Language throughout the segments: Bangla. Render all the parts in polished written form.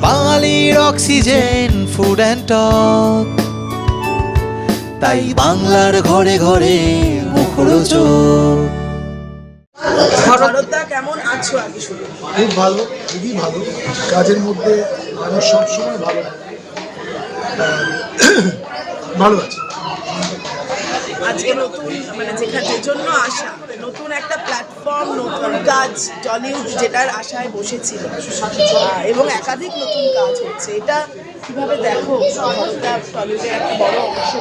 বাঙালির অক্সিজেন ফুড অ্যান্ড টক, তাই বাংলার ঘরে ঘরে মুখরোচক। ভারতদা কেমন আছো আগে শুরু? খুব ভালো, খুবই ভালো। কাজের মধ্যে মানুষ সবসময় ভালো ভালো আছে। আজকে নতুন যে জন্য আসা নতুন একটা প্ল্যাটফর্ম, নতুন কাজ টলিউড যেটার আশায় বসেছিল এবং একাধিক নতুন কাজ হচ্ছে, এটা কিভাবে দেখো? ভারতদা টলিউডের একটা বড় অংশ।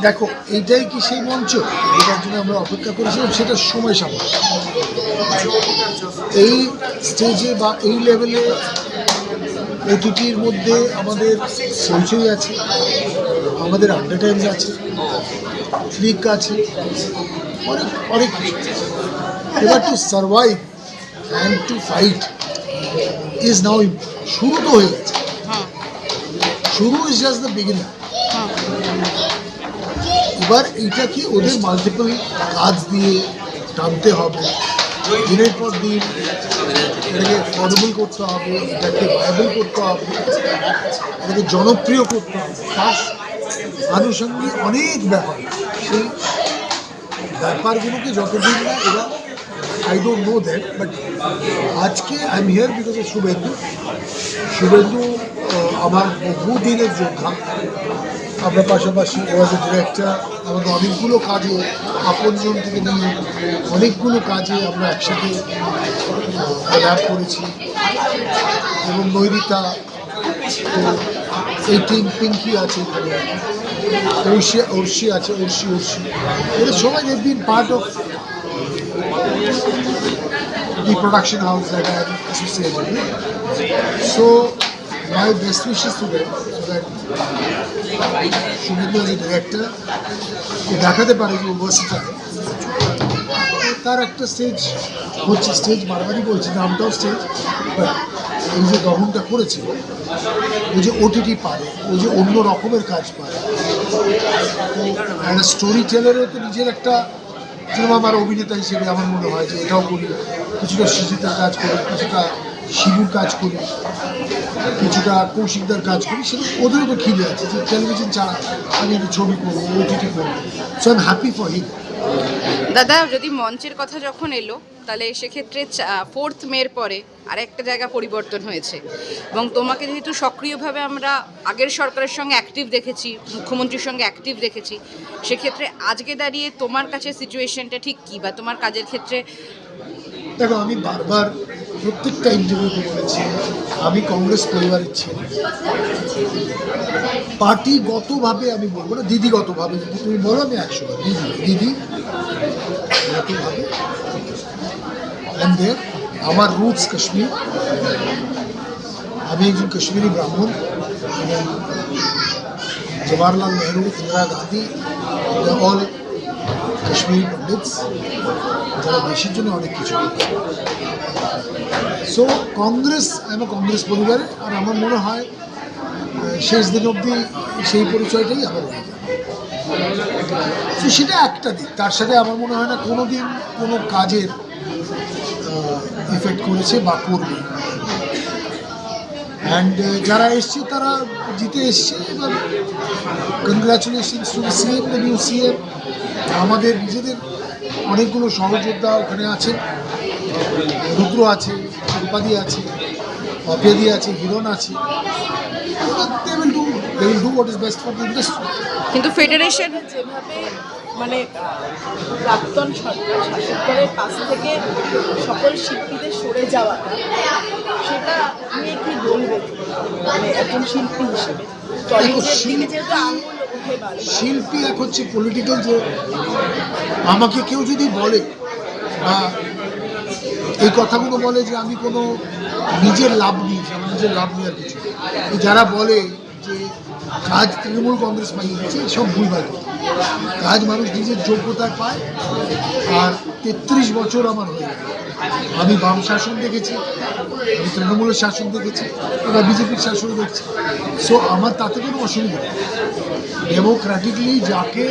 দেখো, এইটাই কি সেই মঞ্চ যেটার জন্য আমরা অপেক্ষা করেছিলাম? সেটা সময় সাপেক্ষ। এই স্টেজে বা এই লেভেলে ওটিটির মধ্যে আমাদের পৌঁছেই আছে, আমাদের আন্ডার টাইমস আছে, ক্লিক আছে, অনেক অনেক কিছু। এবার to survive and to fight is now important. শুরু তো হয়ে গেছে, শুরু ইজ জাস্ট দ্য বিগিনিং। এবার এইটাকে ওদের মাল্টিপল কাজ দিয়ে টানতে হবে, দিনের পর দিন এটাকে অ্যাফোর্ডেবল করতে হবে, এটাকে ভায়াবল করতে হবে, এটাকে জনপ্রিয় করতে হবে। তার আনুষঙ্গিক অনেক ব্যাপার, সেই ব্যাপারগুলোকে যতদিন না এরা, I don't know that, but আজকে I am here because of Suvendu. Suvendu আমার বহুদিনের যোদ্ধা। আমরা পাশাপাশি ওয়াজ এ ডিরেক্টর, আমাদের অনেকগুলো কাজে আপনজন থেকে নিয়ে অনেকগুলো কাজে আমরা একসাথে ল্যাব করেছি। এবং নৈরিতা, তো এই টিম পিঙ্কি আছে এখানে, অর্ষি আছে, অর্ষি এরা সবাই they've been part of the production house that I am associated with. So my best wishes to them, so that Shumendu as a director দেখাতে পারে যে ওভার্সিটা তার একটা স্টেজ হচ্ছে। স্টেজ বারবারই বলছি, নামটাও স্টেজ, বাট এই যে দহনটা করেছে, ওই যে ওটিটি পারে, ওই যে অন্য রকমের কাজ পারে, একটা স্টোরি টেলারও তো নিজের একটা সিনেমা। আমার অভিনেতা হিসেবে আমার মনে হয় যে এটাও করি, কিছুটা সুজিতার কাজ করি, কিছুটা শিবুর কাজ করি, কিছুটা কৌশিকদার কাজ করি। সেটা ওদেরও তো খিদে আছে যে টেলিভিশন ছাড়া আমি একটা ছবি করবো, ওটিটি করবো। So I am happy for him. দাদা, যদি মঞ্চের কথা যখন এলো, তাহলে সেক্ষেত্রে 4th মের পরে আরেকটা জায়গা পরিবর্তন হয়েছে, এবং তোমাকে যেহেতু সক্রিয়ভাবে আমরা আগের সরকারের সঙ্গে অ্যাক্টিভ দেখেছি, মুখ্যমন্ত্রীর সঙ্গে অ্যাক্টিভ দেখেছি, সেক্ষেত্রে আজকে দাঁড়িয়ে তোমার কাছে সিচুয়েশনটা ঠিক কী, বা তোমার কাজের ক্ষেত্রে? দেখো, আমি বারবার প্রত্যেকটা ইন্টারভিউতে বলেছি, আমি কংগ্রেস পরিবারের ছেলে। পার্টিগতভাবে আমি বলবো না, দিদিগতভাবে যদি তুমি বলো আমি 100 দিদিগতভাবে আমার রুটস কাশ্মীর। আমি একজন কাশ্মীরি ব্রাহ্মণ, এবং জওয়াহরলাল নেহরু, ইন্দিরা গান্ধী, অল কাশ্মীরি পন্ডিতস, যারা দেশের জন্য অনেক কিছু করেছে। সো কংগ্রেস, আমি কংগ্রেস পরিবারের, আর আমার মনে হয় শেষ দিন অবধি সেই পরিচয়টাই আবার হয়ে যাবে। তো সেটা একটা দিক, তার সাথে আমার মনে হয় না কোনো দিন কোনো কাজের ইফেক্ট করেছে বা করবে। অ্যান্ড যারা এসছে তারা জিতে এসছে। এবার congratulations to the CM, the new CM. আমাদের নিজেদের অনেকগুলো সহযোদ্ধা ওখানে আছেন, রুদ্র আছে, উপাধি আছে, অপেদি আছে, হিরণ আছে। They will do what is best for the industry. কিন্তু ফেডারেশন যেভাবে প্রাক্তন সরকার শাসক দলের পাশ থেকে সকল শিল্পীদের সরে যাওয়াটা, সেটা নিয়ে কি বলবে একজন শিল্পী হিসেবে? শিল্পী এক হচ্ছে পলিটিক্যাল, যে আমাকে কেউ যদি বলে বা এই কথাগুলো বলে যে আমি কোনো নিজের লাভ নিয়েছি, আমার নিজের লাভ নেওয়ার কিছু, যারা বলে যে কাজ তৃণমূল কংগ্রেস পাইয়ে দিচ্ছে, সব ভুলভাল। কাজ মানুষ নিজের যোগ্যতায় পায়। আর 33 বছর আমার হয়ে গেল, আমি বাম শাসন দেখেছি, আমি তৃণমূলের শাসন দেখেছি, এবার বিজেপির শাসন দেখছি। সো আমার তাতে কোনো অসুবিধা নেই। ডেমোক্রেটিকলি যাকে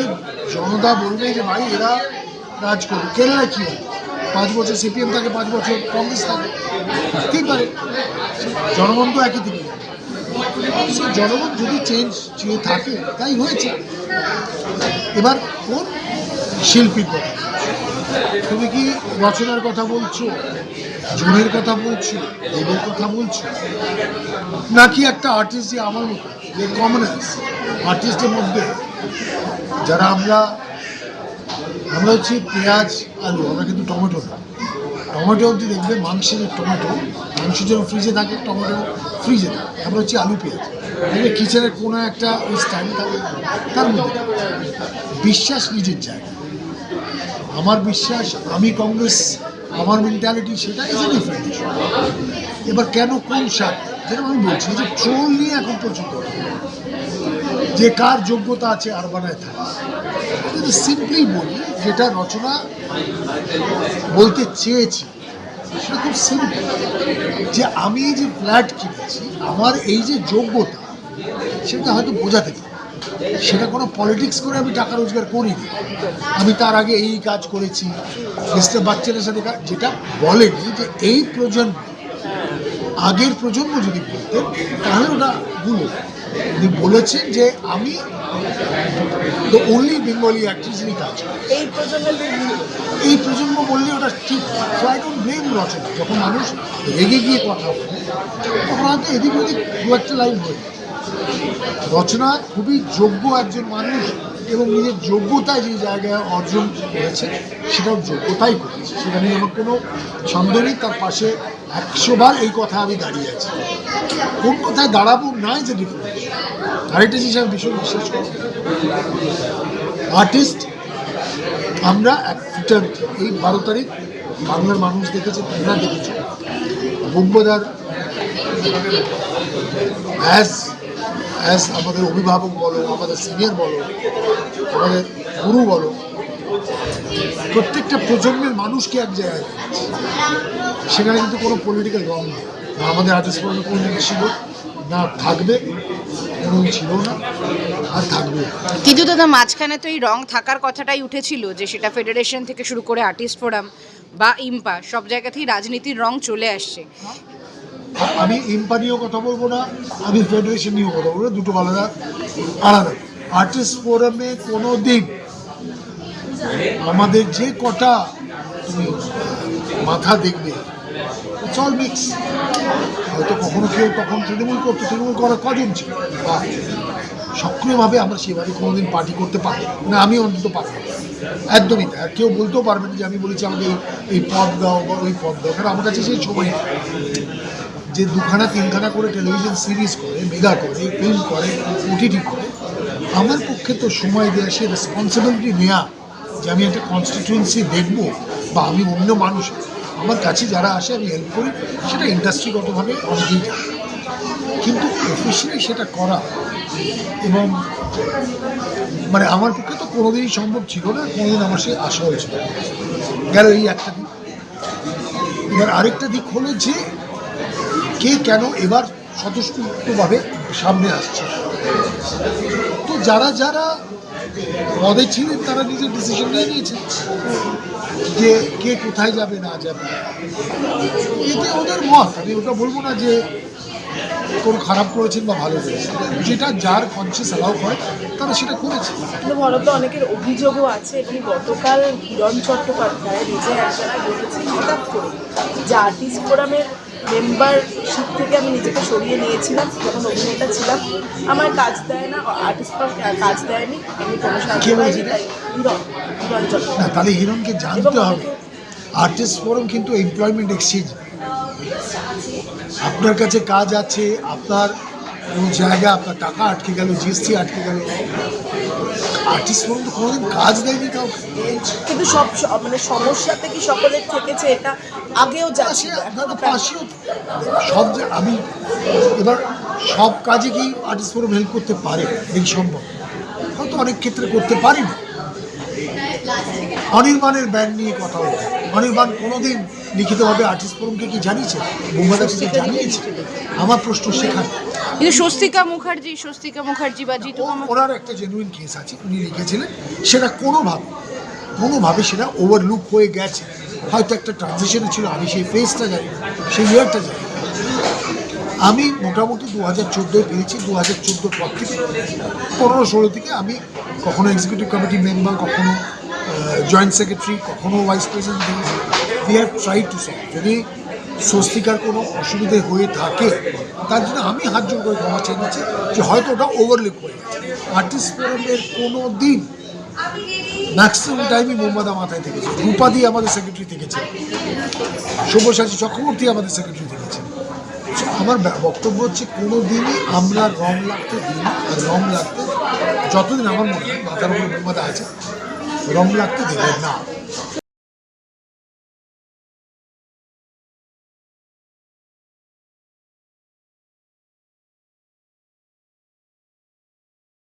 জনতা বলবে যে ভাই এরা রাজ করবে, কেরালা কী হয়, 5 বছর সিপিএম থাকে, 5 বছর কংগ্রেস থাকে, থাকতেই পারে। জনগণ তো একই থেকে সেই জনগণ যদি চেঞ্জ চেয়ে থাকে তাই হয়েছে। এবার কোন শিল্পীর কথা, তুমি কি রচনার কথা বলছো, জনের কথা বলছো, দেবের কথা বলছো, নাকি একটা আর্টিস্ট যে আমার মতো যে কমনার্স আর্টিস্টের মধ্যে যারা আমরা হচ্ছে পেঁয়াজ আলু, আমরা কিন্তু টমেটো না। টমেটো অবধি দেখবে মাংসের টমেটো, মাংস যেন ফ্রিজে থাকে, টমেটো ফ্রিজে থাকে। আমরা হচ্ছে আলু পেঁয়াজ, দেখবে কিচেনের কোনো একটা ওই স্টাইল থাকে, তার মধ্যে বিশ্বাস নিজের জায়গা। আমার বিশ্বাস, আমি কংগ্রেস, আমার মেন্টালিটি সেটা ইজ এ ডিফারেন্ট। এবার কেন কোন স্বার্থ, যেরকম আমি বলছি যে ট্রোল নিয়ে এখন প্রচুর যে কার যোগ্যতা আছে আর বানায় থাকে। যদি সিম্পলি বলি যেটা রচনা বলতে চেয়েছি সেটা খুব সিম্পল, যে আমি এই যে ফ্ল্যাট কিনেছি আমার এই যে যোগ্যতা সেটা হয়তো বোঝাতে পারি। সেটা কোনো পলিটিক্স করে আমি টাকা রোজগার করিনি, আমি তার আগে এই কাজ করেছি। মিস্টার বাচ্চাদের সাথে যেটা বলেনি যে এই প্রজন্ম, আগের প্রজন্ম যদি বলতেন তাহলে ওটা ভুল। উনি বলেছেন যে আমি দ্য অনলি বেঙ্গলি অ্যাক্ট্রেস যিনি কাজ করেন। এই প্রজন্ম বললে ওটা ঠিক। সো আই ডোন্ট ব্লেম রচনা। যখন মানুষ রেগে গিয়ে কথা বলে তখন হয়তো এদিক ওদিক দু একটা লাইন হয়ে যায়। রচনা খুবই যোগ্য একজন মানুষ এবং নিজের যোগ্যতায় যে জায়গায় অর্জন করেছে সেটাও যোগ্যতাই করেছে, সেটা নিয়ে আমার কোনো সন্দেহ নেই। তার পাশে 100 বার এই কথা আমি দাঁড়িয়ে আছি। কোন কথায় দাঁড়াবো নাই যে ডিফারেন্স। আরেকটা জিনিস আমি ভীষণ বিশ্বাস করি, আর্টিস্ট আমরা এই 12 তারিখ বাংলার মানুষ দেখেছে, তোমরা দেখেছো বোম্বদার অ্যাজ আমাদের অভিভাবক বলো, আমাদের সিনিয়র বলো, আমাদের গুরু বলো, প্রত্যেকটা প্রজন্মের মানুষকে এক জায়গায় সেখানে কিন্তু কোনো পলিটিক্যাল রং নেই। না আমাদের আর্টিস্ট ফোরামে কোনো ছিল, না থাকবে, কোনো ছিল না, আর থাকবে। কিন্তু দাদা মাঝখানে তো এই রং থাকার কথাটাই উঠেছিল, যে সেটা ফেডারেশন থেকে শুরু করে আর্টিস্ট ফোরাম বা ইম্পা সব জায়গাতেই রাজনীতির রং চলে আসছে। আমি ইম্পা নিয়েও কথা বলবো না, আমি ফেডারেশন নিয়েও কথা বলবো না, দুটো আলাদা আলাদা। আর্টিস্ট ফোরামে কোনো দিন আমাদের যে কটা তুমি মাথা দেখবে চল মিক্স। হয়তো কখনো কেউ তখন তৃণমূল করতো, তৃণমূল করার কজন ছিল, বা সক্রিয়ভাবে আমরা সেভাবে কোনোদিন পার্টি করতে পারি না, আমি অন্তত পারি একদমই না। কেউ বলতেও পারবে না যে আমি বলেছি আমাকে এই পদ দাও বা ওই পদ দাও, কারণ আমার কাছে সেই সময় নেই। যে 2খানা 3খানা করে টেলিভিশন সিরিজ করে, মেগা করে, ফিল্ম করে, ওটিটি করে, আমার পক্ষে তো সময় দেওয়া, সে রেসপন্সিবিলিটি নেওয়া যে আমি একটা কনস্টিটিউয়েন্সি দেখবো, বা আমি অন্য মানুষ আমার কাছে যারা আসে আমি হেল্প করি, সেটা ইন্ডাস্ট্রিগতভাবে অনেকেই যায়। কিন্তু অফিসিয়ালি সেটা করা এবং মানে আমার পক্ষে তো কোনোদিনই সম্ভব ছিল না, কোনোদিন আমার সে আশা হয়েছিল। গেল এই একটা দিক। এবার আরেকটা দিক হলো যে কে কেন এবার স্বতঃস্ফূর্তভাবে সামনে আসছে। তো যারা যারা পদে ছিলেন তারা নিজের ডিসিশন নিয়ে নিয়েছেন যে কে কোথায় যাবে না যাবে, এতে ওদের মত। আমি ওটা বলবো না যে কোনো খারাপ করেছেন বা ভালো করেছেন, যেটা যার কনসিয়াস অ্যালাউ করে তারা সেটা করেছে। কিন্তু বলতো অনেকের অভিযোগও আছে, এবং গতকাল হিরণ চট্টোপাধ্যায় নিজে এক জায়গায় বলেছেন কিতাব করে যে আর্টিস্ট ফোরামের মেম্বারশিপ থেকে আমি নিজেকে সরিয়ে নিয়েছিলাম যখন অভিনেতা ছিলাম, আমার কাজ দেয় না, আর্টিস্ট ফোরাম কাজ দেয়নি, আমি কোনো সাহায্য পাইনি। তাই হিরণ চট্টোপাধ্যায় না, তাহলে হিরণকে জানতে হবে আর্টিস্ট ফোরাম কিন্তু এমপ্লয়মেন্ট এক্সচেঞ্জ। আপনার কাছে কাজ আছে, আপনার কোনো জায়গা আপনার টাকা আটকে গেল, জিএসটি আটকে গেল, আর্টিস্ট ফোরাম তো কোনোদিন কাজ দেয়নি কাউকে। কিন্তু মানে সমস্যাতে কি সকলের থেকেছে, এটা আগেও যাচ্ছে পাশেও সব আমি এবার সব কাজে কি আর্টিস্ট ফোরাম হেল্প করতে পারে, এই সম্ভব হয়তো অনেক ক্ষেত্রে করতে পারি না। অনির্বাণের ব্যান্ড নিয়ে কথা হলো, অনির্বাণ কোনোদিন লিখিতভাবে আর্টিস্ট ফোরামকে কি জানিয়েছে, বোম্বাদাকে কি জানিয়েছে? আমার প্রশ্ন সেখানে। কিন্তু স্বস্তিকা মুখার্জি বা জিতু ওনার একটা জেনুইন কেস আছে, উনি লিখেছিলেন, সেটা কোনোভাবে সেটা ওভারলুক হয়ে গেছে, হয়তো একটা ট্রানজিশনে ছিল, আমি সেই ফেজটা জানি না, সেই ইয়ারটা জানি না। আমি মোটামুটি 2014 পেয়েছি, 2014 পর থেকে 15-16 থেকে আমি কখনো এক্সিকিউটিভ কমিটি মেম্বার, কখনো জয়েন্ট সেক্রেটারি, কখনো ভাইস প্রেসিডেন্ট দিয়েছি। We have try to solve. যদি স্বস্তিকার কোনো অসুবিধে হয়ে থাকে তার জন্য আমি হাত জোর করে ক্ষমা চেয়ে নিচ্ছি যে হয়তো ওটা ওভারলিপ হয়ে গেছে। আর্টিস্ট ফোরামের কোনো দিন ম্যাক্সিমাম টাইমই মোহাম্মদা মাথায় থেকেছে, রূপাদি আমাদের সেক্রেটারি থেকেছে, সব্যসাচী চক্রবর্তী আমাদের সেক্রেটারি থেকেছে। আমার বক্তব্য হচ্ছে কোনো দিনই আমরা রং লাগতে দিই না, আর রং লাগতে যতদিন আমার মনে হয় মাথার উপরে মোহাম্মদা আছে রং লাগতে দেবেন না।